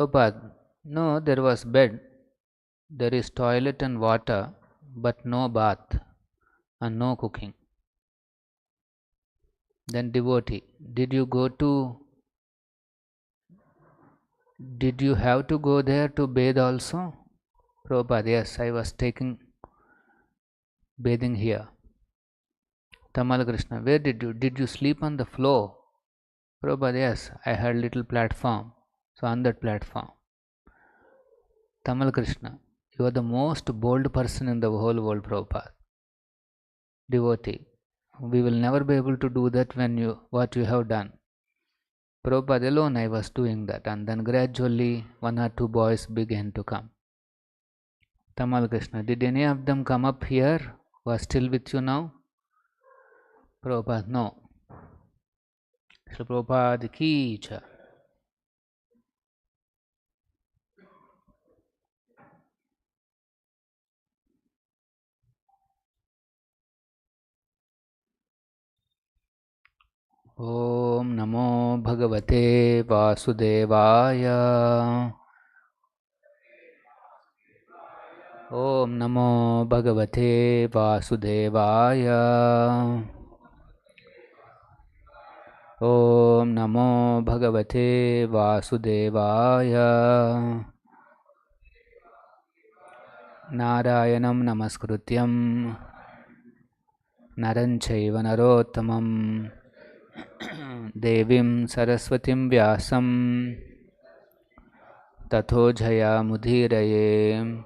Prabhupada, no, there was bed, there is toilet and water, but no bath and no cooking. Then devotee, did you have to go there to bathe also? Prabhupada, yes, I was bathing here. Tamal Krishna, where did you sleep on the floor? Prabhupada, yes, I had little platform, so on that platform. Tamal Krishna, you are the most bold person in the whole world, Prabhupada. Devotee, we will never be able to do that what you have done. Prabhupada, alone I was doing that, and then gradually 1 or 2 boys began to come. Tamal Krishna, did any of them come up here? Was still with you now? Prabhupada, no. Shri Prabhupada ki jai. Om Namo Bhagavate Vasudevaya. Om Namo Bhagavate Vasudevaya. Om Namo Bhagavate Vasudevaya. Narayanam Namaskrutyam Naranchaiva Narottamam Devim Saraswatim Vyasam Tato Jaya Mudhiraye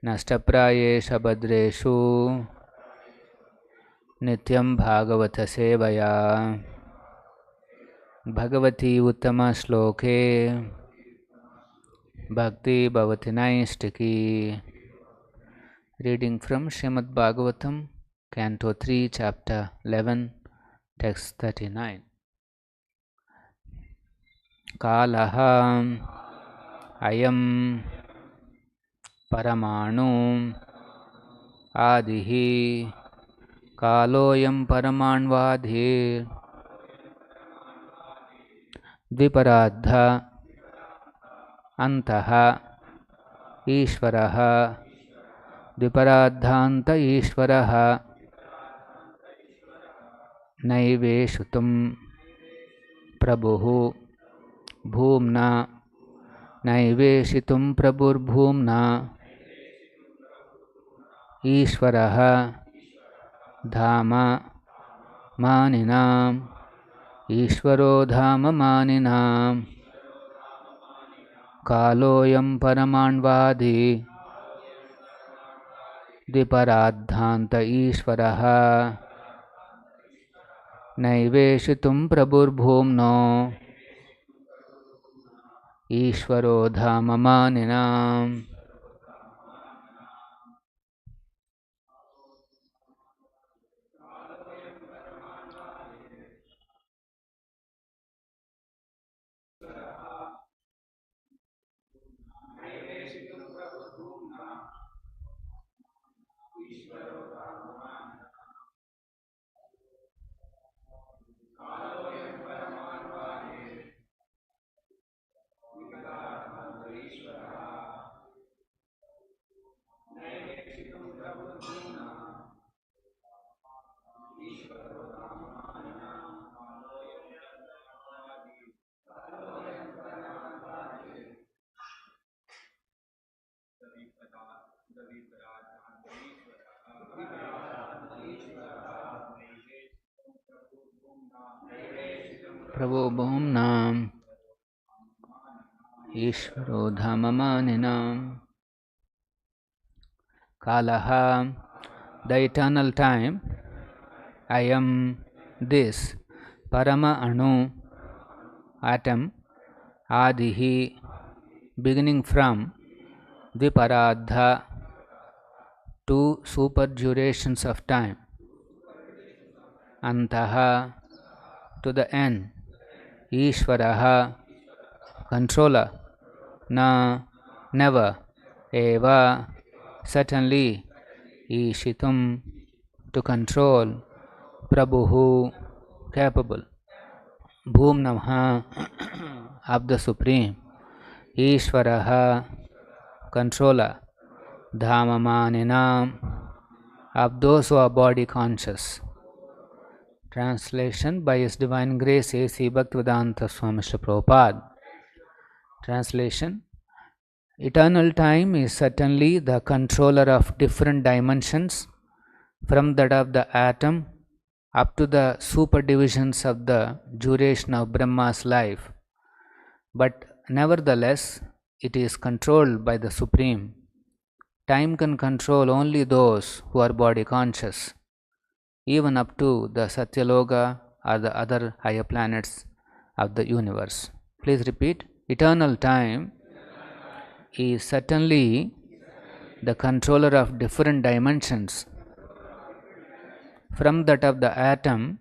Nashtaprayesha Badreshu Nityam Bhagavata Sevaya Bhagavati Uttama Shloke Bhakti Bhavati Naistiki. Reading from Srimad Bhagavatam, Canto 3, Chapter 11, Text 39. Kalaha ayam paramanu adihi kaloyam paramanvadhi dviparadha antaha ishvaraha dviparadhanta ishvaraha naiveshutum prabhuhu bhumna naiveshitum prabhurbhumna ishvaraha dhama maninam ishvaro dhama maninam kaloyam paramanvadi dviparadhanta ishvaraha naiveshitum prabhurbhumno ishvaro dhama maninam. Prabhurbhumna ishvaro dhama maninam. Kalaha, the eternal time. I am this Parama Anu, atom, Adihi, beginning from, Viparadha, 2 super durations of time, Antaha, to the end, Ishvaraha, controller, Na, never, Eva, certainly, Ishitum, to control, Prabhuhu, capable, Bhumnamha, of the Supreme, Ishvaraha, controller, Dhammamanina, of those who are body conscious. Translation by His Divine Grace A.C. Bhaktivedanta Swami Srila Prabhupada. Translation: Eternal time is certainly the controller of different dimensions, from that of the atom up to the superdivisions of the duration of Brahma's life. But nevertheless, it is controlled by the Supreme. Time can control only those who are body conscious, even up to the Satyaloka or the other higher planets of the universe. Please repeat. Eternal time is certainly the controller of different dimensions, from that of the atom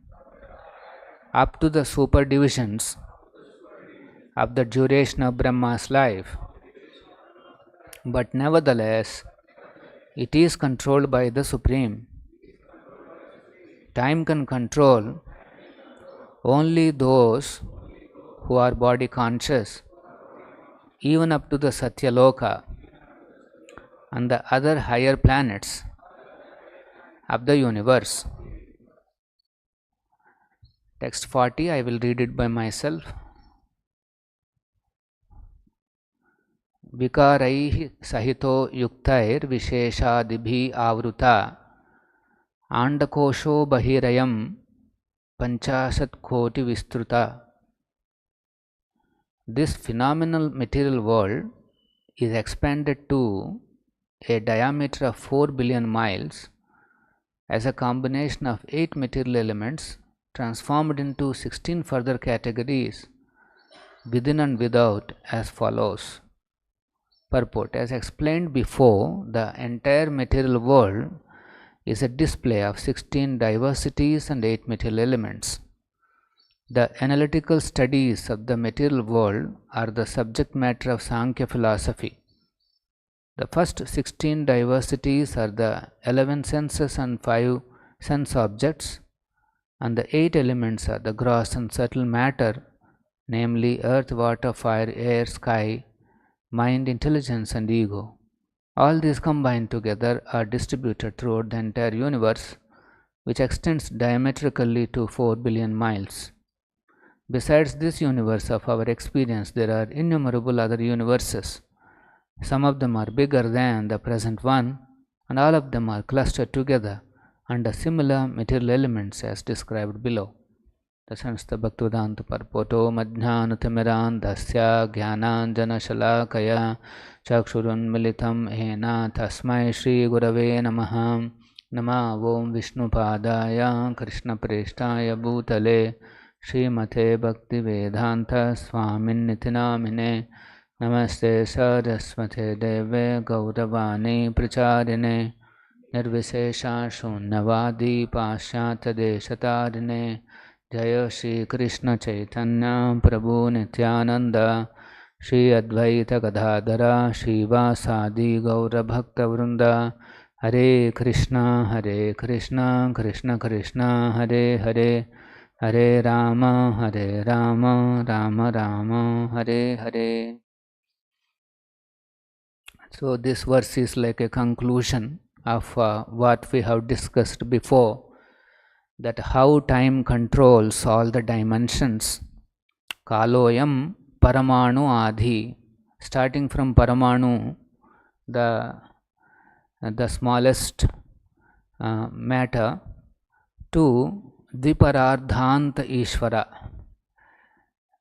up to the superdivisions of the duration of Brahma's life. But nevertheless, it is controlled by the Supreme. Time can control only those who are body conscious, even up to the Satyaloka and the other higher planets of the universe. Text 40, I will read it by myself. Vikaraihi sahito yuktair visheshadibhi avruta andakosho bahirayam panchasat koti vistruta. This phenomenal material world is expanded to a diameter of 4 billion miles as a combination of 8 material elements transformed into 16 further categories within and without, as follows. Purport: as explained before, the entire material world is a display of 16 diversities and 8 material elements. The analytical studies of the material world are the subject matter of Sankhya philosophy. The first 16 diversities are the 11 senses and 5 sense objects, and the 8 elements are the gross and subtle matter, namely earth, water, fire, air, sky, mind, intelligence, and ego. All these combined together are distributed throughout the entire universe, which extends diametrically to 4 billion miles. Besides this universe of our experience, there are innumerable other universes. Some of them are bigger than the present one, and all of them are clustered together under similar material elements as described below. The Sanstha Bhaktivedanta Parpoto Madhyanutamiran Dasya Jnananjana Shalakaya Chakshurunmilitam Ena Tasmai Shri Gurave Namaha. Nama Om Vishnupadaya Krishna Preshtaya Bhutale Srimate Bhaktivedanta Swamin Namine. Namaste Saraswate Deve Gauravani Pracharine Nirvishesha Shunyavadi Pashyata Deshatarine. Jaya Shri Krishna Chaitanya Prabhu Nityananda Shri Advaita Gadadhara Shiva Sadi Gaura Bhakta Vrinda. Hare Krishna Krishna Krishna Hare Hare, Hare Rama Rama Rama Hare Hare. So this verse is like a conclusion of what we have discussed before, that how time controls all the dimensions. Kaloyam Paramanu Adi, starting from Paramanu, the smallest matter, to Dviparardhanta Ishvara.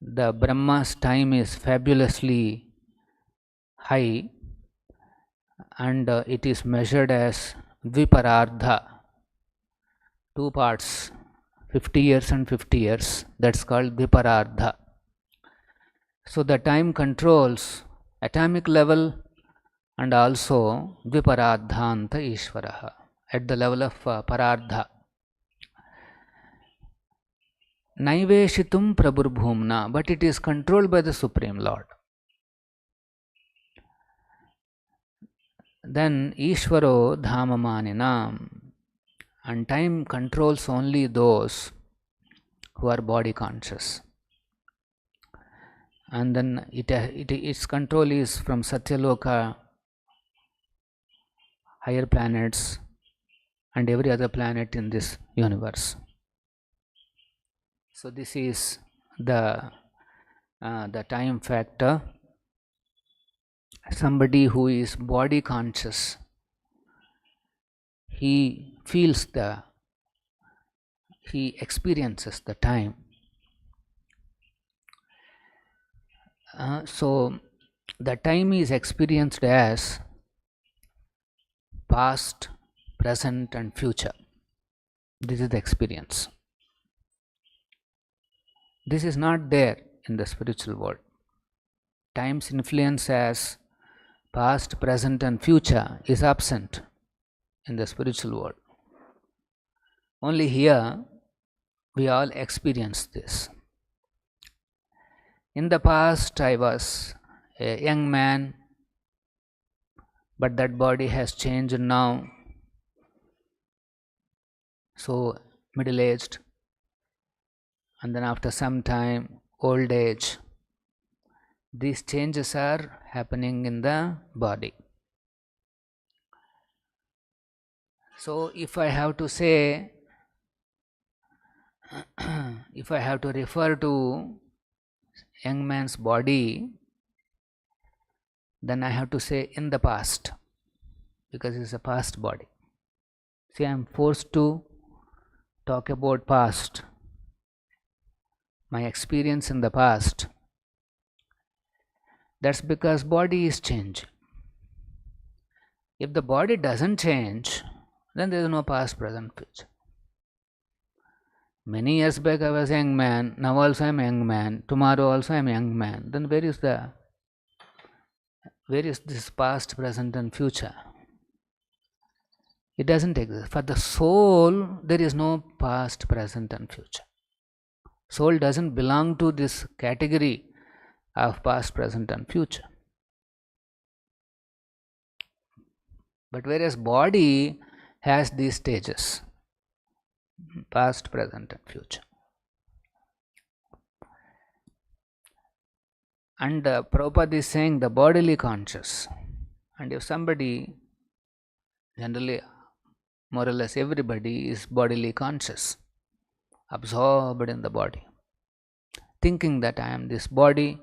The Brahma's time is fabulously high, and it is measured as Dviparardha, 2 parts, 50 years and 50 years. That's called Dviparardha. So the time controls atomic level and also Dviparardhanta Ishvaraha, at the level of Parardha. Naiveshitum Praburbhumna, but it is controlled by the Supreme Lord. Then Ishvaro Dhammamanina, and time controls only those who are body conscious. and then its control is from Satyaloka, higher planets, and every other planet in this universe. So this is the time factor. Somebody who is body conscious, he experiences the time. So the time is experienced as past, present, and future. This is the experience. This is not there in the spiritual world. Time's influence as past, present, and future is absent in the spiritual world. Only here we all experience this. In the past, I was a young man, but that body has changed now. So middle-aged, and then after some time, old age. These changes are happening in the body. So if I have to say, if I have to refer to young man's body, then I have to say in the past, because it's a past body. See, I am forced to talk about past, my experience in the past. That's because body is changing. If the body doesn't change, then there is no past, present, future. Many years back I was a young man, now also I am a young man, tomorrow also I am a young man. Then where is this past, present, and future? It doesn't exist. For the soul, there is no past, present, and future. Soul doesn't belong to this category of past, present, and future. But whereas body has these stages, past, present, and future. And Prabhupada is saying the bodily conscious. And if somebody, generally more or less everybody is bodily conscious, absorbed in the body, thinking that I am this body,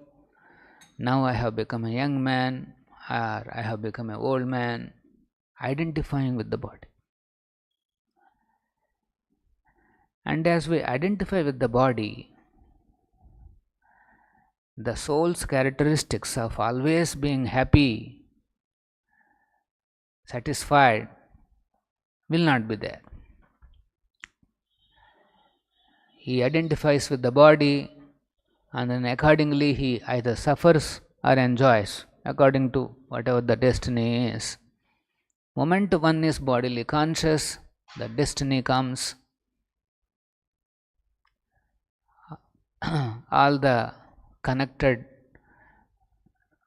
now I have become a young man, or I have become an old man, identifying with the body. And as we identify with the body, the soul's characteristics of always being happy, satisfied, will not be there. He identifies with the body, and then accordingly he either suffers or enjoys according to whatever the destiny is. Moment one is bodily conscious, the destiny comes, all the connected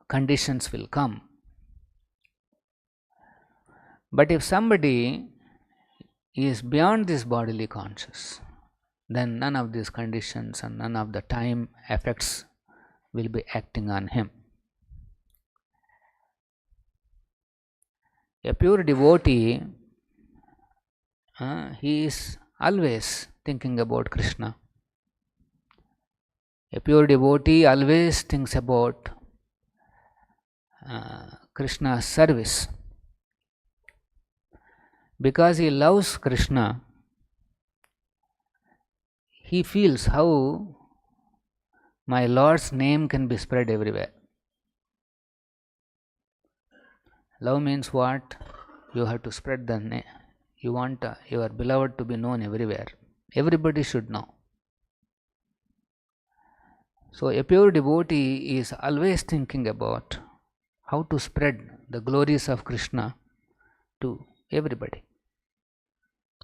conditions will come. But if somebody is beyond this bodily conscious, then none of these conditions and none of the time effects will be acting on him. A pure devotee, he is always thinking about Krishna. A pure devotee always thinks about Krishna's service. Because he loves Krishna, he feels how my Lord's name can be spread everywhere. Love means what? You have to spread the name. You want your beloved to be known everywhere. Everybody should know. So a pure devotee is always thinking about how to spread the glories of Krishna to everybody.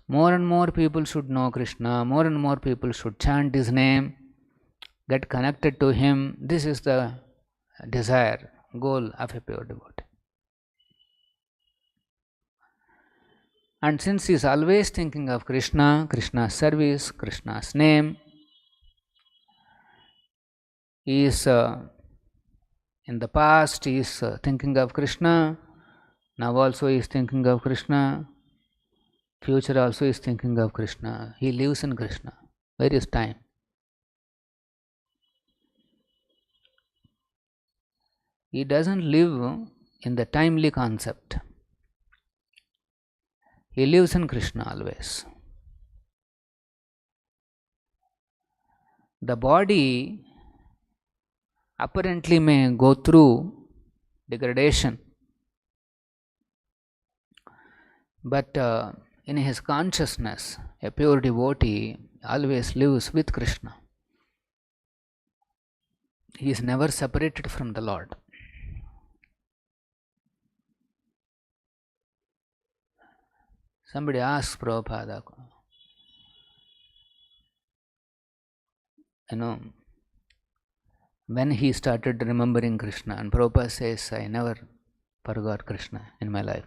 More and more people should know Krishna, more and more people should chant his name, get connected to him. This is the desire, goal of a pure devotee. And since he is always thinking of Krishna, Krishna's service, Krishna's name, he is In the past he is thinking of Krishna, now also he is thinking of Krishna, future also is thinking of Krishna. He lives in Krishna. Where is time? He doesn't live in the timely concept. He lives in Krishna always. The body apparently may go through degradation, but in his consciousness, a pure devotee always lives with Krishna. He is never separated from the Lord. Somebody asks Prabhupada, when he started remembering Krishna, and Prabhupada says, I never forgot Krishna in my life.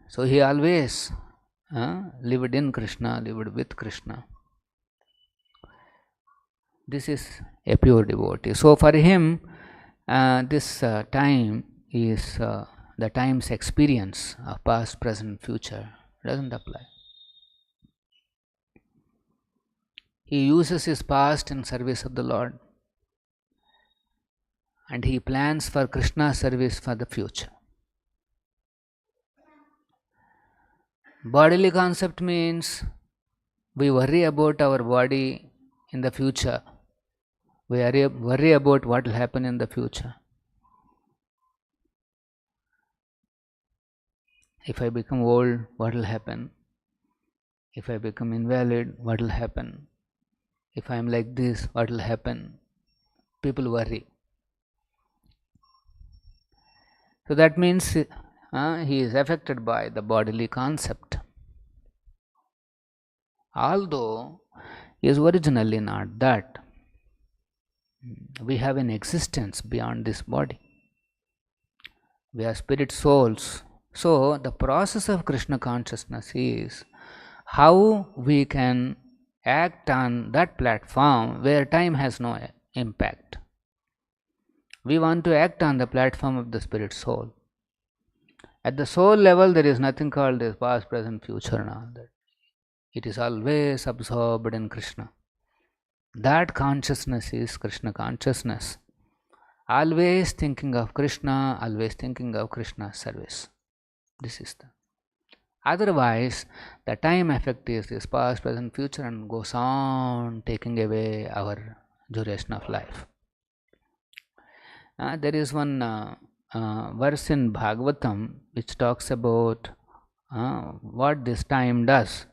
So he always lived in Krishna, lived with Krishna. This is a pure devotee. So for him, this time is the time's experience of past, present, future. Doesn't apply. He uses his past in service of the Lord, and he plans for Krishna service for the future. Bodily concept means we worry about our body in the future. We worry about what will happen in the future. If I become old, what will happen? If I become invalid, what will happen? If I am like this, what will happen? People worry. So that means he is affected by the bodily concept. Although he is originally not that. We have an existence beyond this body. We are spirit souls. So the process of Krishna consciousness is how we can act on that platform where time has no impact. We want to act on the platform of the spirit soul. At the soul level, there is nothing called this past, present, future and all that. It is always absorbed in Krishna. That consciousness is Krishna consciousness. Always thinking of Krishna, always thinking of Krishna's service. This is the. Otherwise, the time effect is this past, present, future and goes on taking away our duration of life. There is one verse in Bhagavatam which talks about what this time does.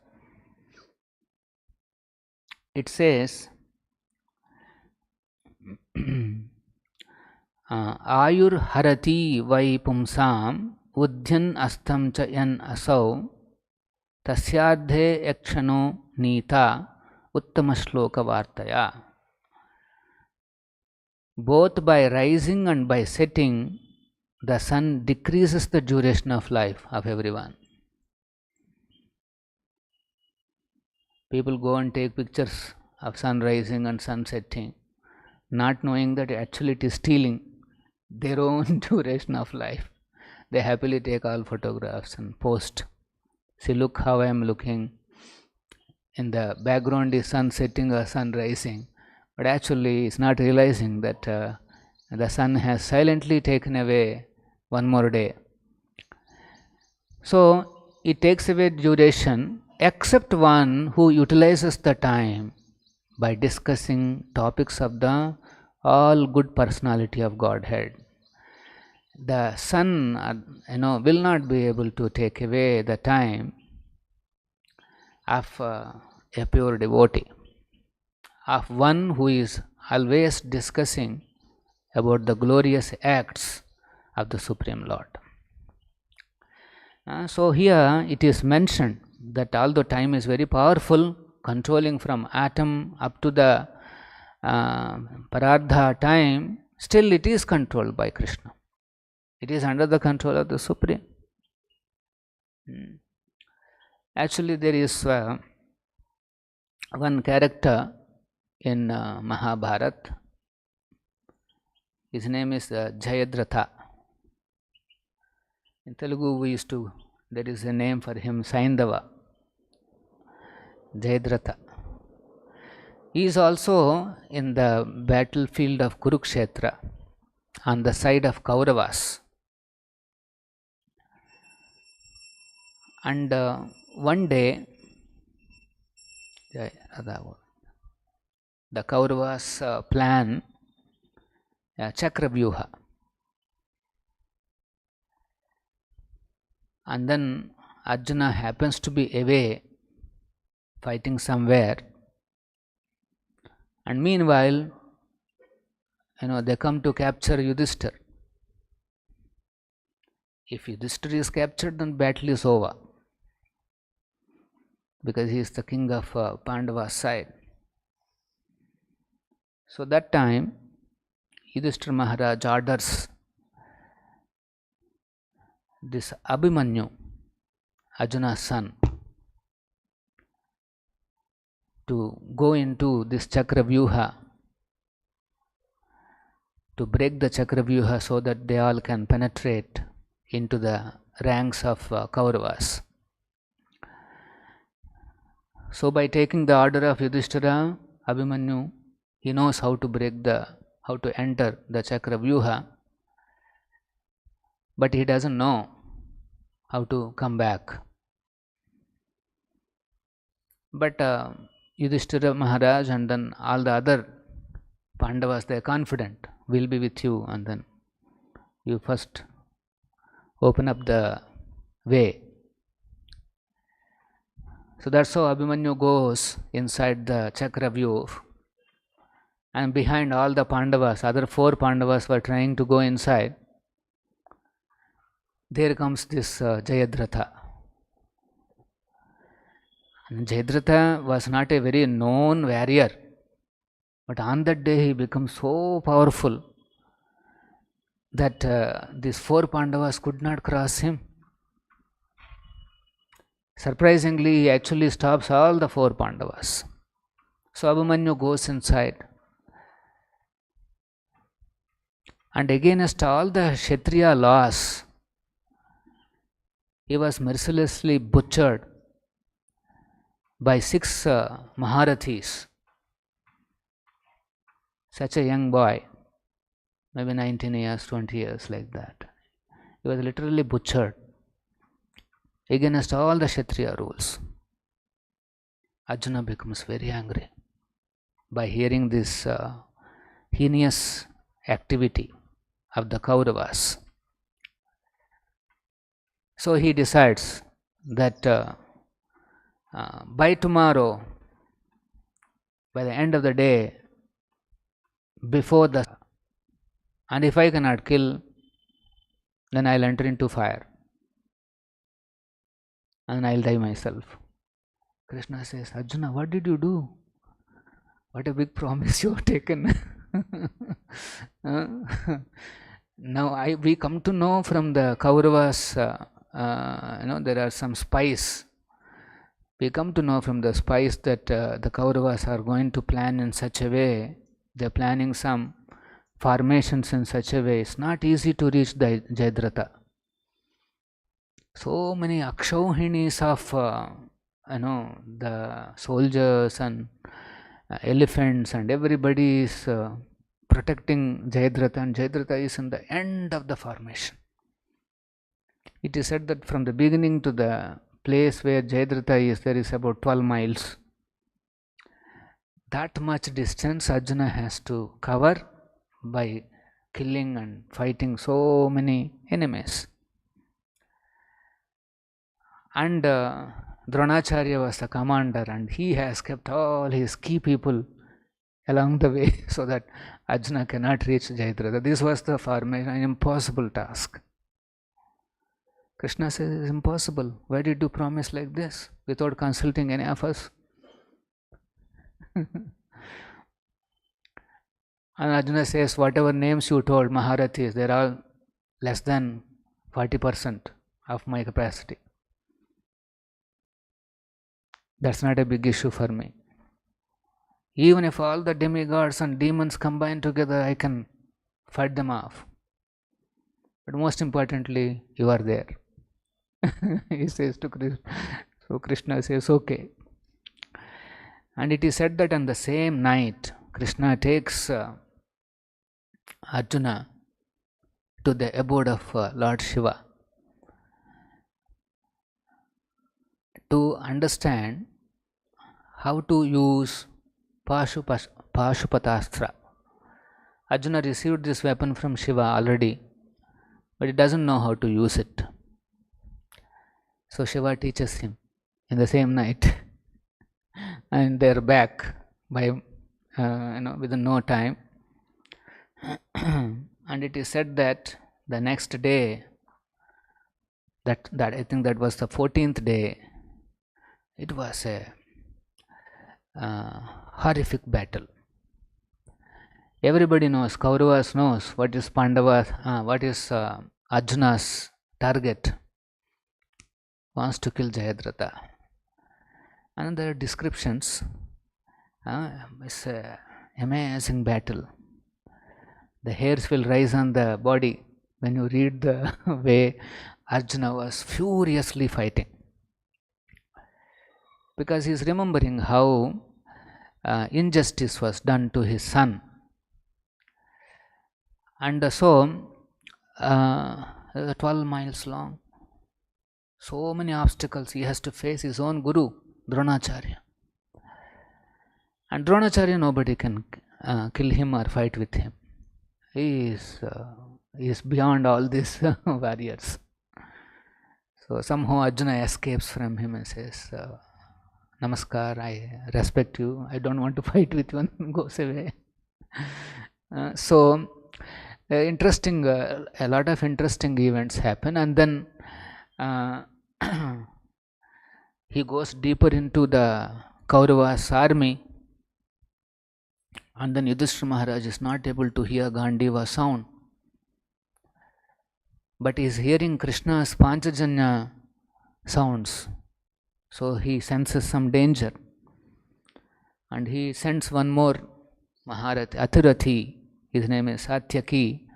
It says, Ayur harati vai pumsam udhyan astam cha yan asau tasyadhe yakshano nita uttama-shloka vartaya. Both by rising and by setting, the sun decreases the duration of life of everyone. People go and take pictures of sun rising and sun setting, not knowing that actually it is stealing their own duration of life. They happily take all photographs and post. See, look how I am looking. In the background is sun setting or sun rising. But actually it's not realizing that the sun has silently taken away one more day. So it takes away duration, except one who utilizes the time by discussing topics of the all good personality of Godhead. The sun will not be able to take away the time of a pure devotee, of one who is always discussing about the glorious acts of the Supreme Lord. So here it is mentioned that although time is very powerful, controlling from atom up to the Parardha time, still it is controlled by Krishna. It is under the control of the Supreme. Actually, there is one character in Mahabharata. His name is Jayadratha. In Telugu, there is a name for him, Saindava. Jayadratha. He is also in the battlefield of Kurukshetra on the side of Kauravas. And one day, the Kauravas plan Chakravyuha. And then Arjuna happens to be away fighting somewhere. And meanwhile, they come to capture Yudhishthira. If Yudhishthira is captured, then battle is over, because he is the king of Pandava's side. So that time, Yudhishthira Maharaj orders this Abhimanyu, Arjuna's son, to go into this Chakravyuha, to break the Chakravyuha so that they all can penetrate into the ranks of Kauravas. So by taking the order of Yudhishthira, Abhimanyu, he knows how to enter the Chakravyuha, but he doesn't know how to come back. But Yudhishthira Maharaj and then all the other Pandavas, they are confident, we'll be with you, and then you first open up the way. So that's how Abhimanyu goes inside the Chakravyuha, and behind all the Pandavas, other 4 Pandavas were trying to go inside. There comes this Jayadratha. And Jayadratha was not a very known warrior, but on that day he becomes so powerful that these 4 Pandavas could not cross him. Surprisingly, he actually stops all the 4 Pandavas. So Abhimanyu goes inside, and against all the Kshatriya laws, he was mercilessly butchered by 6 Maharathis. Such a young boy, maybe 19 years, 20 years, like that. He was literally butchered against all the Kshatriya rules. Arjuna becomes very angry by hearing this heinous activity of the Kauravas. So he decides that by tomorrow, by the end of the day, before the, and if I cannot kill, then I'll enter into fire and I'll die myself. Krishna says, Arjuna, what did you do? What a big promise you have taken. Now we come to know from the Kauravas, there are some spies. We come to know from the spies that the Kauravas are going to plan in such a way, they are planning some formations in such a way, it's not easy to reach the Jayadratha. So many Akshauhinis of the soldiers and elephants and everybody is protecting Jayadratha, and Jayadratha is in the end of the formation. It is said that from the beginning to the place where Jayadratha is, there is about 12 miles. That much distance Arjuna has to cover by killing and fighting so many enemies. And Dronacharya was the commander, and he has kept all his key people along the way so that Arjuna cannot reach Jayadratha. This was the formation, an impossible task. Krishna says, it's impossible. Why did you promise like this without consulting any of us? And Arjuna says, whatever names you told, Maharathis, they are all less than 40% of my capacity. That's not a big issue for me. Even if all the demigods and demons combine together, I can fight them off. But most importantly, you are there. He says to Krishna. So Krishna says, okay. And it is said that on the same night, Krishna takes Arjuna to the abode of Lord Shiva to understand how to use Pashupatastra. Arjuna received this weapon from Shiva already, but he doesn't know how to use it. So Shiva teaches him in the same night, and they're back by within no time. And it is said that the next day, that I think that was the 14th day, it was a horrific battle. Everybody knows, Kauravas knows what is what is Arjuna's target. Wants to kill Jayadratha. And there are descriptions. It's an amazing battle. The hairs will rise on the body when you read the way Arjuna was furiously fighting. Because he is remembering how injustice was done to his son. And so, 12 miles long. So many obstacles. He has to face his own guru, Dronacharya. And Dronacharya, nobody can kill him or fight with him. He is beyond all these warriors. So somehow Arjuna escapes from him and says, Namaskar, I respect you. I don't want to fight with you, and goes away. Interesting, a lot of interesting events happen, and then he goes deeper into the Kauravas army, and then Yudhishthira Maharaj is not able to hear Gandiva sound, but he is hearing Krishna's Panchajanya sounds. So he senses some danger, and he sends one more Maharathi, Athirathi, his name is Satyaki.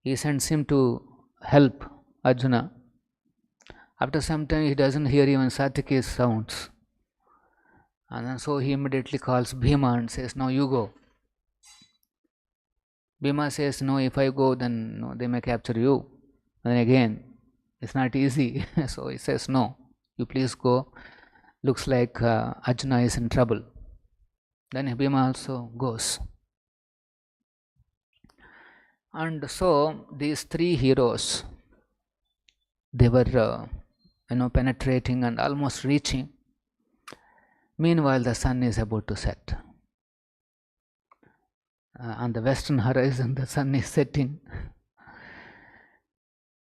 He sends him to help Arjuna. After some time, he doesn't hear even Satyaki's sounds. And then so he immediately calls Bhima and says, now you go. Bhima says, no, if I go, then no, they may capture you. And again, it's not easy. So he says, no, you please go. Looks like Arjuna is in trouble. Then Bhima also goes. And so these three heroes, they were penetrating and almost reaching. Meanwhile, the sun is about to set. On the western horizon, the sun is setting.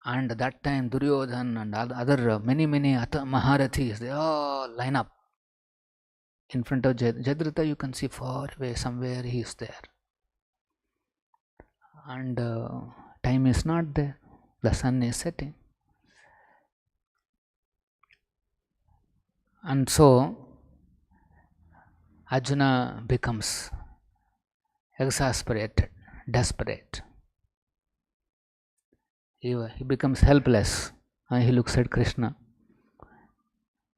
And at that time, Duryodhan and other many Maharathis, they all line up in front of Jayadratha. You can see far away, somewhere he is there. And time is not there. The sun is setting. And so Arjuna becomes exasperated, desperate. He becomes helpless, and he looks at Krishna.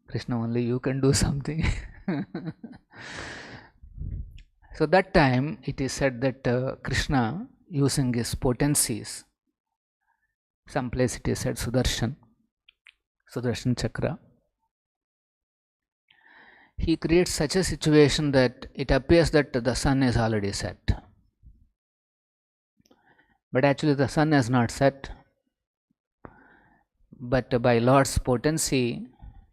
Krishna, only you can do something. So that time it is said that Krishna, using his potencies, someplace it is said Sudarshan Chakra, he creates such a situation that it appears that the sun is already set. But actually the sun has not set. But by Lord's potency,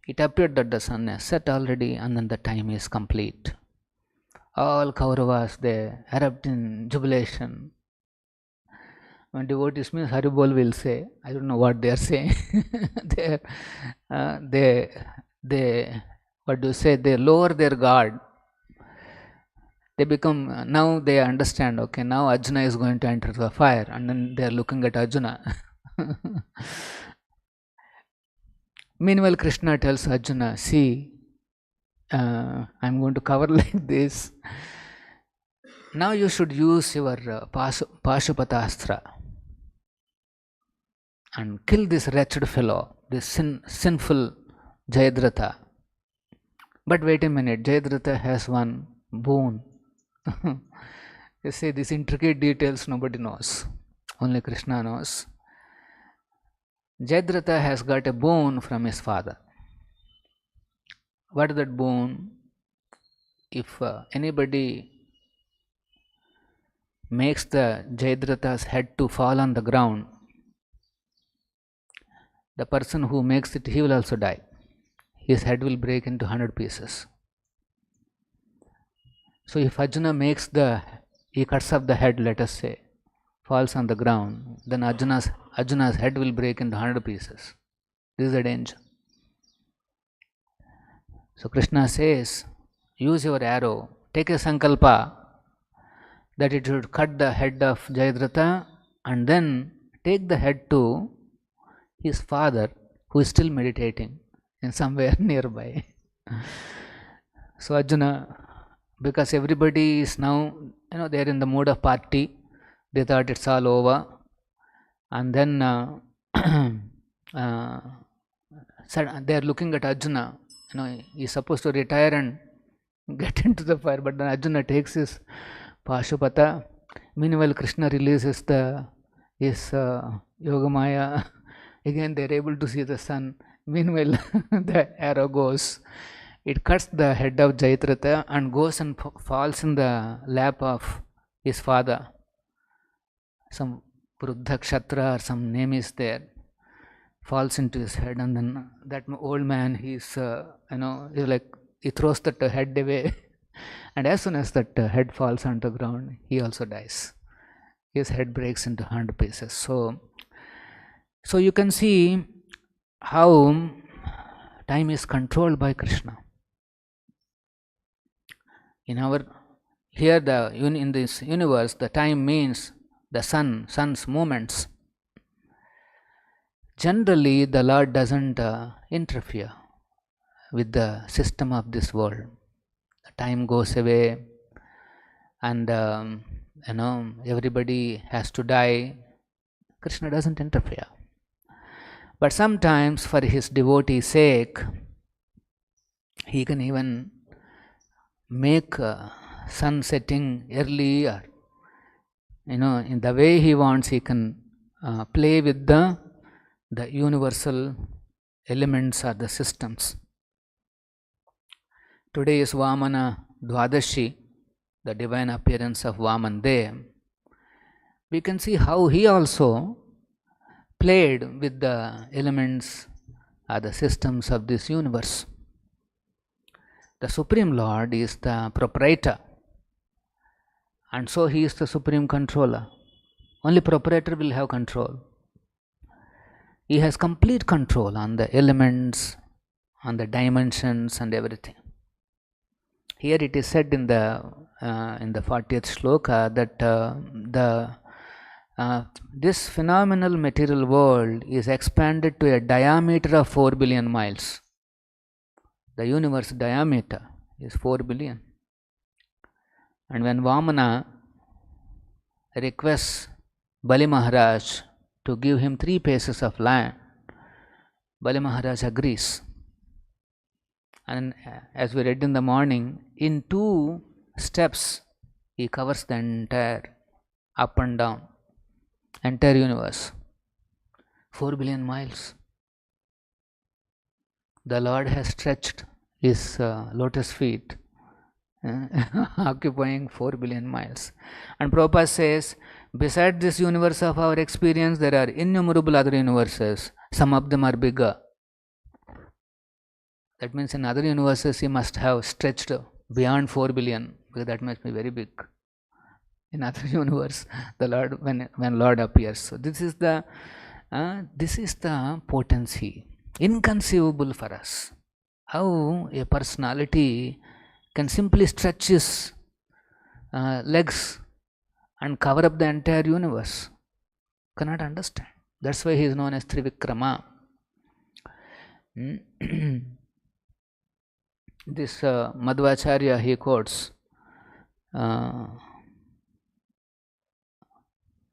it appeared that the sun has set already, and then the time is complete. All Kauravas, they erupt in jubilation. When devotees means Haribol will say, I don't know what they are saying. they what do you say? They lower their guard. They become, now they understand, okay, now Arjuna is going to enter the fire, and then they are looking at Arjuna. Meanwhile, Krishna tells Arjuna, see, I'm going to cover like this. Now you should use your Pashupatastra and kill this wretched fellow, this sinful Jayadratha. But wait a minute, Jayadratha has one boon. You see, these intricate details nobody knows, only Krishna knows. Jayadratha has got a boon from his father. What is that boon? If anybody makes the Jayadratha's head to fall on the ground, the person who makes it, he will also die. His head will break into 100 pieces. So if Arjuna he cuts off the head, let us say, falls on the ground, then Arjuna's head will break into 100 pieces. This is the danger. So Krishna says, use your arrow, take a sankalpa that it should cut the head of Jayadratha, and then take the head to his father, who is still meditating in somewhere nearby. So Arjuna, because everybody is now, they are in the mood of party, they thought it's all over, and then they are looking at Arjuna. He's supposed to retire and get into the fire, but then Arjuna takes his Pashupata. Meanwhile, Krishna releases his Yogamaya. Again, they are able to see the sun. Meanwhile, the arrow goes. It cuts the head of Jayadratha and goes and falls in the lap of his father. Some Pruddha Kshatriya or some name is there. Falls into his head, and then that old man, he's like, he throws that head away. And as soon as that head falls on the ground, he also dies. His head breaks into 100 pieces. So you can see how time is controlled by Krishna. In this universe, the time means the sun's movements. Generally, the Lord doesn't interfere with the system of this world. The time goes away, and everybody has to die. Krishna doesn't interfere. But sometimes, for his devotee's sake, he can even make sun setting early, or in the way he wants. He can play with the universal elements or the systems. Today is Vamana Dwadashi, the divine appearance of Vaman Dev. We can see how he also played with the elements or the systems of this universe. The Supreme Lord is the proprietor, and so he is the supreme controller. Only proprietor will have control. He has complete control on the elements, on the dimensions and everything. Here it is said in the 40th shloka that this phenomenal material world is expanded to a diameter of 4 billion miles. The universe diameter is 4 billion. And when Vamana requests Bali Maharaj to give him 3 paces of land, Bali Maharaj agrees. And as we read in the morning, in 2 steps he covers the entire up and down, entire universe. 4 billion miles. The Lord has stretched his lotus feet, occupying 4 billion miles. And Prabhupada says, beside this universe of our experience, there are innumerable other universes. Some of them are bigger. That means in other universes he must have stretched beyond 4 billion, because that must be very big. In other universe, the Lord, when Lord appears. So this is the potency, inconceivable for us. How a personality can simply stretch his legs and cover up the entire universe. Cannot understand. That's why he is known as Trivikrama. this Madhvacharya, he quotes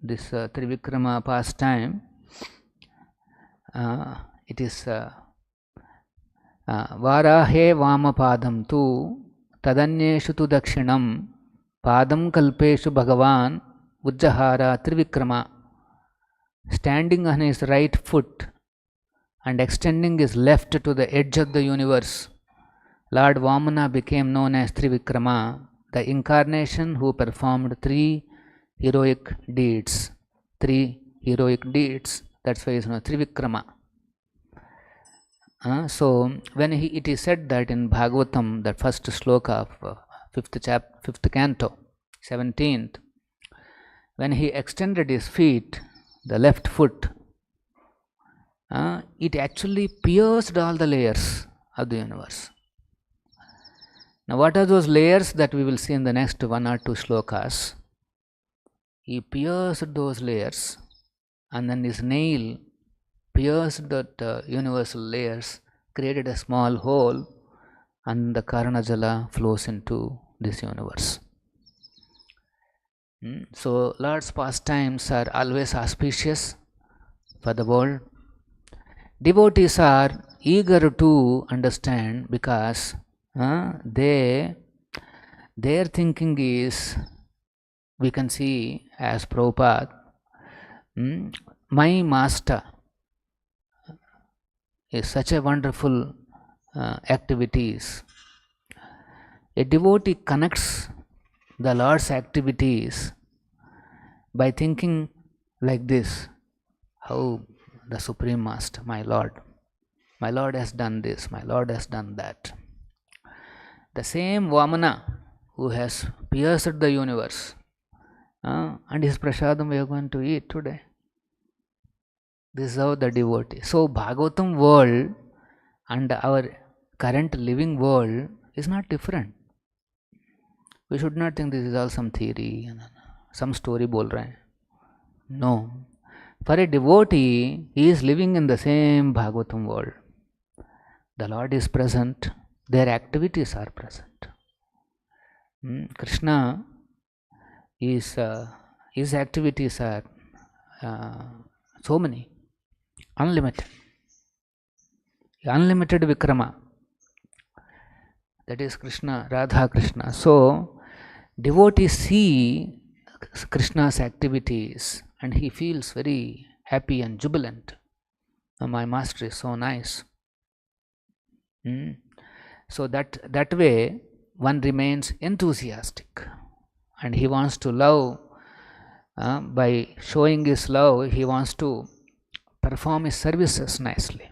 this Trivikrama pastime. It is Varahe Vamapadam tu Tadanyeshu tu Dakshinam Padam Kalpeshu Bhagavan Ujjahara Trivikrama. Standing on his right foot and extending his left to the edge of the universe, Lord Vamana became known as Trivikrama, the incarnation who performed three heroic deeds. That's why he is known as Trivikrama. So when it is said that in Bhagavatam, that first sloka of 5th canto, 17th, when he extended his feet, the left foot, it actually pierced all the layers of the universe. Now what are those layers that we will see in the next 1 or 2 slokas? He pierced those layers, and then his nail pierced that universal layers, created a small hole, and the Karanajala flows into this universe. So Lord's pastimes are always auspicious for the world. Devotees are eager to understand because their thinking is, we can see as Prabhupada, my master is such a wonderful activities. A devotee connects the Lord's activities by thinking like this: how the Supreme Master, my Lord has done this, my Lord has done that. The same Vamana who has pierced the universe, and his prasadam we are going to eat today. This is how the devotee. So Bhagavatam world and our current living world is not different. We should not think this is all some theory, some story bol rahe hain. No. For a devotee, he is living in the same Bhagavatam world. The Lord is present, their activities are present. Krishna is, his activities are so many, unlimited Vikrama. That is Krishna, Radha Krishna. So devotees see Krishna's activities and he feels very happy and jubilant. My master is so nice. So that way one remains enthusiastic and he wants to love. By showing his love, he wants to perform his services nicely.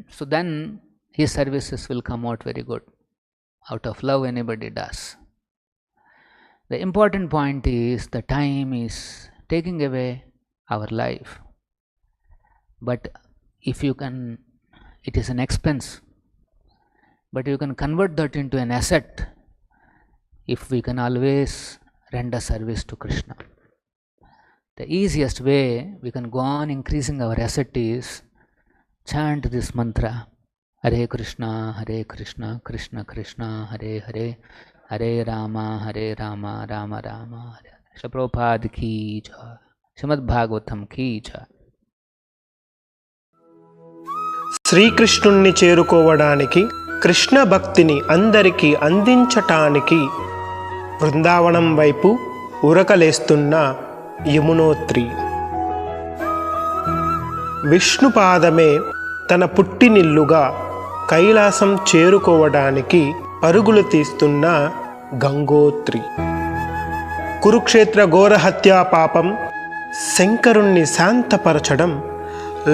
So then his services will come out very good. Out of love anybody does. The important point is the time is taking away our life. But if you can, it is an expense. But you can convert that into an asset if we can always render service to Krishna. The easiest way we can go on increasing our asset is chant this mantra: Hare Krishna, Krishna Krishna, Hare Hare, Hare Rama, Rama Rama, Hare Hare. Shri Prabhupada ki jai. Srimad Bhagavatam ki jai. శ్రీకృష్ణుణ్ణి చేరుకోవడానికి, కృష్ణ భక్తిని అందరికీ అందించటానికి బృందావనం వైపు ఉరకలేస్తున్న యమునోత్రి. విష్ణుపాదమే తన పుట్టినిల్లుగా కైలాసం చేరుకోవడానికి పరుగులు తీస్తున్న గంగోత్రి. కురుక్షేత్ర ఘోరహత్యా పాపం శంకరుణ్ణి శాంతపరచడం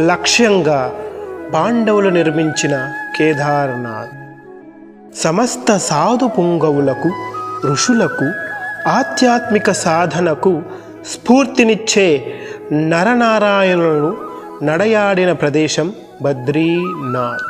లక్ష్యంగా పాండవులు నిర్మించిన కేదార్నాథ్. సమస్త సాధు పుంగవులకు, ఋషులకు, ఆధ్యాత్మిక సాధనకు స్ఫూర్తినిచ్చే నరనారాయణులను నడయాడిన ప్రదేశం బద్రీనాథ్.